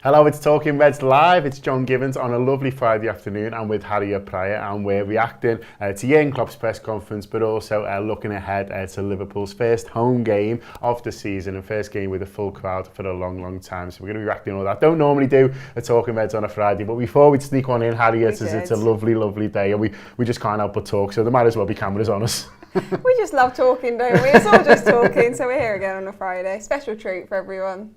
Hello, it's Talking Reds Live. It's John Gibbons on a lovely Friday afternoon. I'm with Harriet Prior and we're reacting to Jurgen Klopp's press conference, but also looking ahead to Liverpool's first home game of the season and first game with a full crowd for a long, long time. So we're going to be reacting to all that. Don't normally do a Talking Reds on a Friday, but before we sneak one in, Harriet, it's a lovely, lovely day and we just can't help but talk, so there might as well be cameras on us. We just love talking, don't we? It's all just talking, so we're here again on a Friday. Special treat for everyone.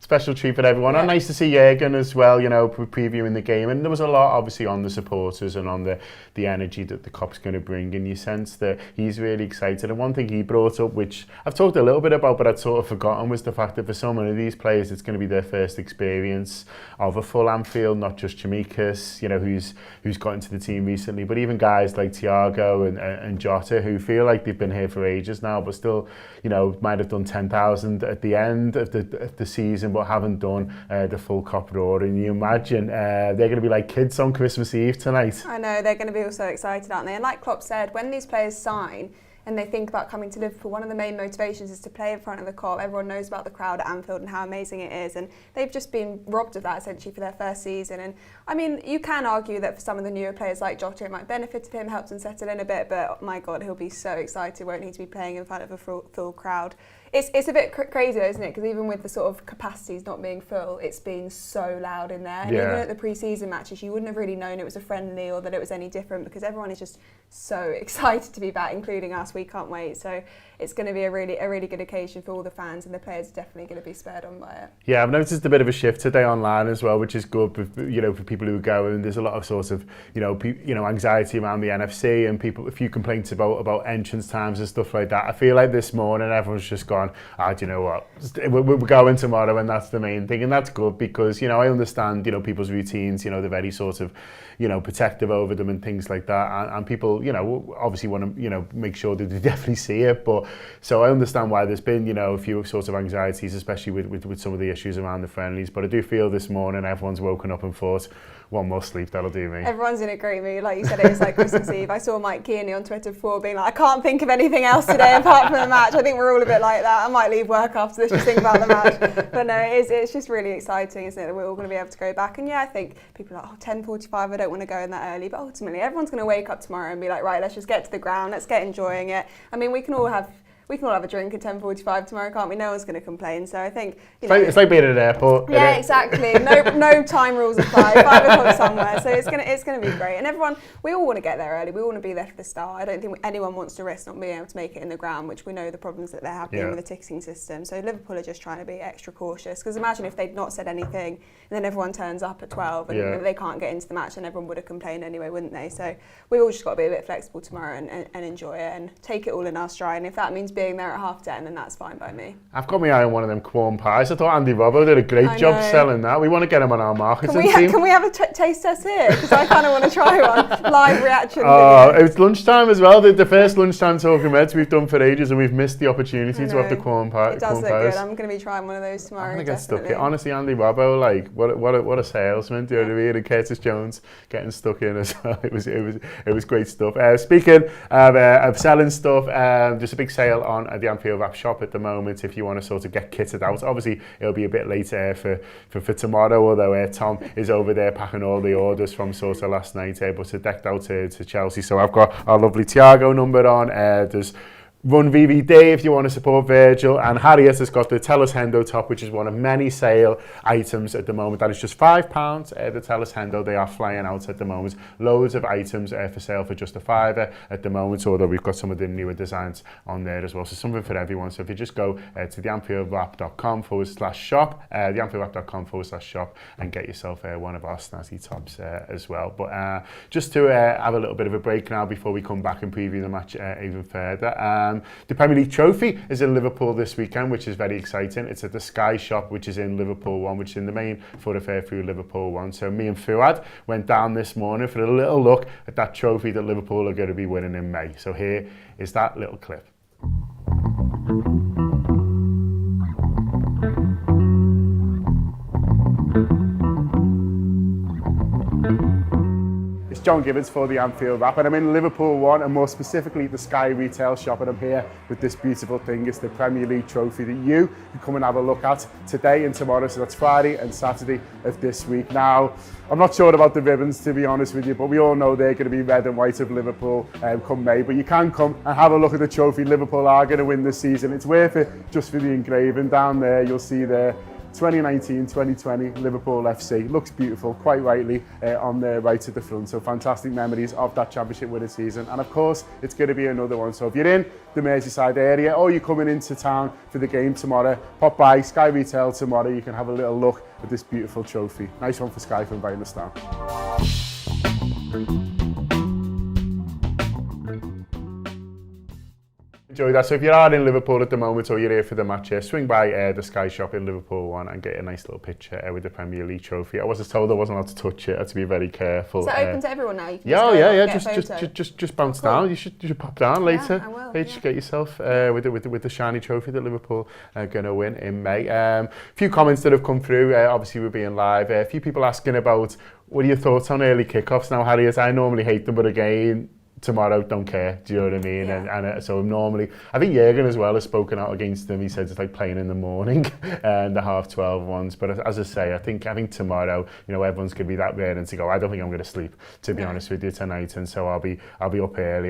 Special treat for everyone. Yeah. And nice to see Jurgen as well, you know, previewing the game. And there was a lot, obviously, on the supporters and on the energy that the Kop's going to bring. And you sense that he's really excited. And one thing he brought up, which I've talked a little bit about, but I'd sort of forgotten, was the fact that for so many of these players, it's going to be their first experience of a full Anfield, not just Chimikas, you know, who's got into the team recently, but even guys like Thiago and Jota, who feel like they've been here for ages now, but still, you know, might have done 10,000 at the end of the season, but haven't done the full Kop roar. And you imagine they're going to be like kids on Christmas Eve tonight. I know, they're going to be all so excited, aren't they? And like Klopp said, when these players sign and they think about coming to Liverpool, one of the main Motivations is to play in front of the Kop. Everyone knows about the crowd at Anfield and how amazing it is, and they've just been robbed of that essentially for their first season. And I mean, you can argue that for some of the newer players like Jota, it might benefit him, helps him settle in a bit, but my God, he'll be so excited, won't he, to be playing in front of a full crowd. It's a bit crazy, isn't it? Because even with the sort of capacities not being full, it's been so loud in there. And even at the pre-season matches, you wouldn't have really known it was a friendly or that it was any different, because everyone is just so excited to be back, including us. We can't wait. So it's going to be a really good occasion for all the fans, and the players are definitely going to be spurred on by it. Yeah, I've noticed a bit of a shift today online as well, which is good, you know, for people who go. And there's a lot of sort of, you know, anxiety around the NFC and a few complaints about entrance times and stuff like that. I feel like this morning everyone's just gone, do you know what, we're going tomorrow, and that's the main thing. And that's good because, you know, I understand, you know, people's routines, you know, they're very sort of, you know, protective over them and things like that. And people, you know, obviously want to, you know, make sure that they definitely see it. But so I understand why there's been, you know, a few sort of anxieties, especially with some of the issues around the friendlies. But I do feel this morning everyone's woken up and thought, one more sleep, that'll do me. Everyone's in a great mood. Like you said, it was like Christmas Eve. I saw Mike Kearney on Twitter before being like, I can't think of anything else today apart from the match. I think we're all a bit like that. I might leave work after this, just think about the match. But no, it's just really exciting, isn't it, that we're all going to be able to go back. And yeah, I think people are like, 10:45, I don't want to go in that early. But ultimately, everyone's going to wake up tomorrow and be like, right, let's just get to the ground, let's get enjoying it. I mean, we can all have a drink at 10:45 tomorrow, can't we? No one's going to complain. So I think, you know, it's like being at an airport. Yeah, exactly. No time rules apply. 5 o'clock somewhere. So it's gonna be great. And everyone, we all want to get there early. We all want to be there for the start. I don't think anyone wants to risk not being able to make it in the ground, which we know the problems that they're happening with the ticketing system. So Liverpool are just trying to be extra cautious. Because imagine if they'd not said anything and then everyone turns up at 12 and they can't get into the match, and everyone would have complained anyway, wouldn't they? So we all just got to be a bit flexible tomorrow and enjoy it and take it all in our stride. And if that means being there at 10:30, then that's fine by me. I've got my eye on one of them corn pies. I thought Andy Robbo did a great job selling that. We want to get him on our marketing team. Can we have a taste test here? Because I kind of want to try one. Live reaction. It was lunchtime as well. The first lunchtime Talking Reds we've done for ages, and we've missed the opportunity to have the corn pie. It does look good. I'm going to be trying one of those tomorrow. I'm going to get stuck in. Honestly, Andy Robbo, like what a salesman. Do you know what I mean? And Curtis Jones getting stuck in as well. It was great stuff. Speaking of selling stuff, there's a big sale on the Anfield Wrap shop at the moment if you want to sort of get kitted out. Obviously it'll be a bit later for tomorrow, although Tom is over there packing all the orders from sort of last night, but it's decked out to Chelsea. So I've got our lovely Thiago number on. There's Run VVD if you want to support Virgil, and Harriet has got the Tell Us Hendo top, which is one of many sale items at the moment. That is just £5. The Tell Us Hendo, they are flying out at the moment. Loads of items for sale for just £5 at the moment, although we've got some of the newer designs on there as well. So something for everyone. So if you just go to theanfieldwrap.com/shop, theanfieldwrap.com/shop, and get yourself one of our snazzy tops as well. But just to have a little bit of a break now before we come back and preview the match even further. The Premier League trophy is in Liverpool this weekend, which is very exciting. It's at the Sky Shop, which is in Liverpool 1, which is in the main thoroughfare through Liverpool 1. So me and Fuad went down this morning for a little look at that trophy that Liverpool are going to be winning in May. So here is that little clip. It's John Gibbons for the Anfield Wrap, and I'm in Liverpool 1, and more specifically the Sky Retail shop, and I'm here with this beautiful thing. It's the Premier League trophy that you can come and have a look at today and tomorrow, so that's Friday and Saturday of this week. Now, I'm not sure about the ribbons, to be honest with you, but we all know they're going to be red and white of Liverpool come May, but you can come and have a look at the trophy. Liverpool are going to win this season. It's worth it just for the engraving. Down there, you'll see there 2019-2020 Liverpool FC. Looks beautiful, quite rightly, on there right at the front. So fantastic memories of that championship winning season. And of course, it's going to be another one. So if you're in the Merseyside area or you're coming into town for the game tomorrow, pop by Sky Retail tomorrow. You can have a little look at this beautiful trophy. Nice one for Sky for inviting us down. Enjoy that. So if you are in Liverpool at the moment or you're here for the match, swing by the Sky shop in Liverpool 1 and get a nice little picture with the Premier League trophy. I was told I wasn't allowed to touch it. I had to be very careful. Is that open to everyone now? You can just bounce down. You should pop down later. Yeah, I will. Get yourself with the shiny trophy that Liverpool are going to win in May. A few comments that have come through. Obviously, we're being live. A few people asking about what are your thoughts on early kickoffs now, Harriet? I normally hate them, but again, tomorrow, don't care. Do you know what I mean? Yeah. And so normally, I think Jurgen as well has spoken out against them. He said it's like playing in the morning and the 12:30 ones. But as I say, I think tomorrow, everyone's going to be that ready to go. I don't think I'm going to sleep, to be honest with you, tonight. And so I'll be up early.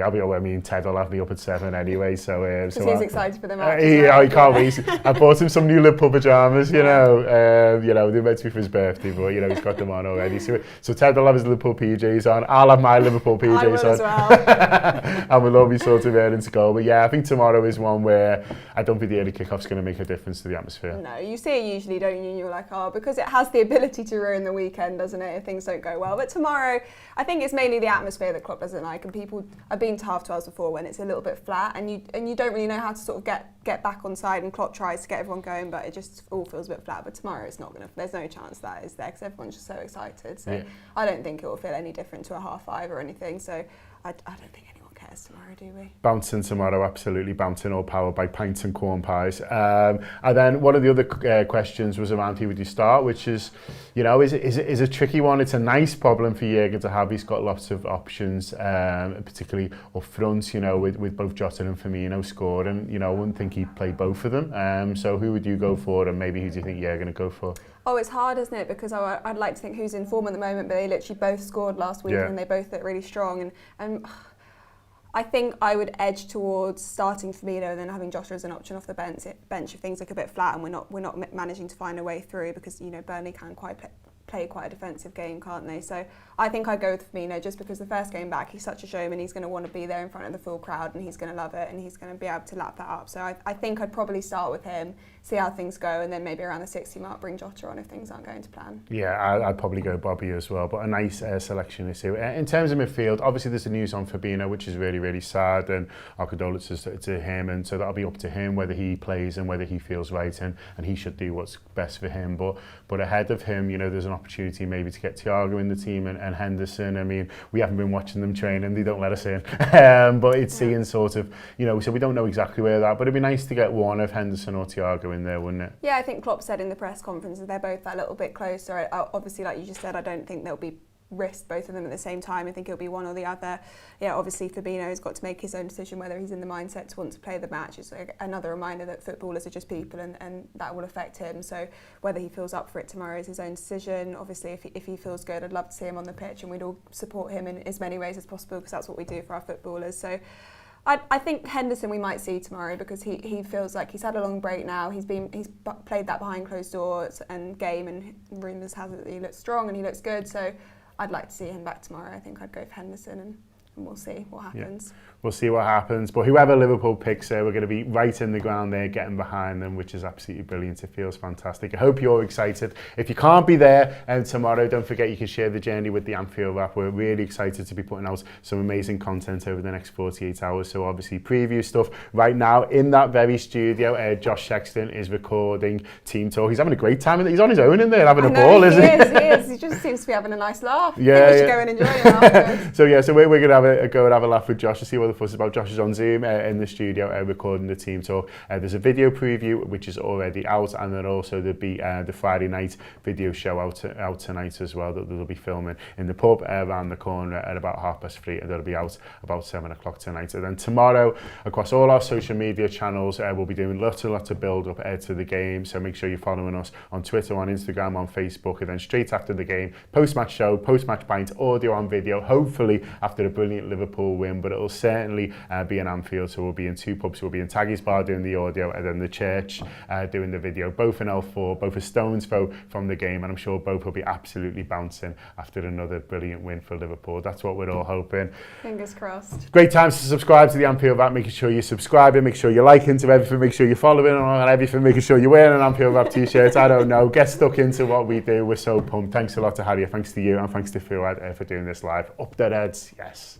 Ted will have me up at 7 anyway. So he's excited for the match. He can't wait. I bought him some new Liverpool pajamas. They're meant to be for his birthday, but he's got them on already. So Ted will have his Liverpool PJs on. I'll have my Liverpool PJs I will on. As well. And we'll all be sort of ready to go. But yeah, I think tomorrow is one where I don't think the early kickoff's going to make a difference to the atmosphere. No, you see it usually, don't you? And you're like, because it has the ability to ruin the weekend, doesn't it, if things don't go well. But tomorrow, I think it's mainly the atmosphere that Klopp doesn't like. And people, I've been to 12:30 before when it's a little bit flat and you don't really know how to sort of get back on side, and Klopp tries to get everyone going, but it just all feels a bit flat. But tomorrow it's not there's no chance that is there because everyone's just so excited. So I don't think it will feel any different to a 5:30 or anything. So I don't think anyone cares tomorrow, do we? Bouncing tomorrow, absolutely bouncing, all powered by pints and corn pies. And then one of the other questions was around who would you start, which is, is a tricky one. It's a nice problem for Jurgen to have. He's got lots of options, particularly up front, with both Jota and Firmino scoring. I wouldn't think he'd play both of them. So who would you go for, and maybe who do you think Jurgen would go for? Oh, it's hard, isn't it? Because I'd like to think who's in form at the moment, but they literally both scored last week and they both look really strong. And I think I would edge towards starting Firmino and then having Jota as an option off the bench if things look a bit flat and we're not managing to find a way through, because Burnley can play quite a defensive game, can't they? So I think I'd go with Firmino just because the first game back, he's such a showman. He's going to want to be there in front of the full crowd and he's going to love it and he's going to be able to lap that up. So I think I'd probably start with him, see how things go, and then maybe around the 60 mark bring Jota on if things aren't going to plan. Yeah, I'd probably go Bobby as well, but a nice selection issue. In terms of midfield, obviously there's the news on Fabinho, which is really, really sad, and our condolences to him, and so that'll be up to him whether he plays and whether he feels right, and he should do what's best for him. But ahead of him, there's an opportunity maybe to get Thiago in the team and Henderson. I mean, we haven't been watching them train and they don't let us in, but it's seeing sort of, so we don't know exactly where that, but it'd be nice to get one of Henderson or Thiago in there, wouldn't it? Yeah, I think Klopp said in the press conference that they're both that little bit closer. Obviously, like you just said, I don't think they'll be risk both of them at the same time. I think it'll be one or the other. Yeah, obviously Fabinho's got to make his own decision whether he's in the mindset to want to play the match. It's another reminder that footballers are just people and that will affect him. So whether he feels up for it tomorrow is his own decision. Obviously, if he feels good, I'd love to see him on the pitch, and we'd all support him in as many ways as possible because that's what we do for our footballers. So I think Henderson we might see tomorrow because he feels like he's had a long break now. He's played that behind closed doors and game, and rumours have it that he looks strong and he looks good. So I'd like to see him back tomorrow. I think I'd go for Henderson and we'll see what happens. Yeah. We'll see what happens. But whoever Liverpool picks, we're going to be right in the ground there, getting behind them, which is absolutely brilliant. It feels fantastic. I hope you're excited. If you can't be there tomorrow, don't forget you can share the journey with the Anfield Wrap. We're really excited to be putting out some amazing content over the next 48 hours. So obviously preview stuff right now in that very studio. Josh Sexton is recording Team Talk. He's having a great time. He's on his own in there having a ball, isn't he? He is. He just seems to be having a nice laugh. I think we should go and enjoy it afterwards. So we're going to have go and have a laugh with Josh to see what the fuss is about. Josh is on Zoom in the studio recording the team talk. There's a video preview which is already out, and then also there'll be the Friday night video show out tonight as well that they'll be filming in the pub around the corner at about 3:30, and that'll be out about 7 o'clock tonight. And then tomorrow, across all our social media channels, we'll be doing lots and lots of build up to the game. So make sure you're following us on Twitter, on Instagram, on Facebook, and then straight after the game, post-match show, post-match pint, audio and video, hopefully after a brilliant Liverpool win, but it'll certainly be in Anfield, so we'll be in two pubs. We'll be in Taggy's Bar doing the audio, and then the church doing the video, both in L4, both a stone's throw from the game, and I'm sure both will be absolutely bouncing after another brilliant win for Liverpool. That's what we're all hoping. Fingers crossed. Great times to subscribe to the Anfield Wrap, making sure you're subscribing, make sure you're liking to everything, make sure you're following on everything, making sure you're wearing an Anfield Wrap t-shirt. I don't know, get stuck into what we do. We're so pumped. Thanks a lot to Harriet, thanks to you, and thanks to Fuad for doing this live. Up the Reds, yes.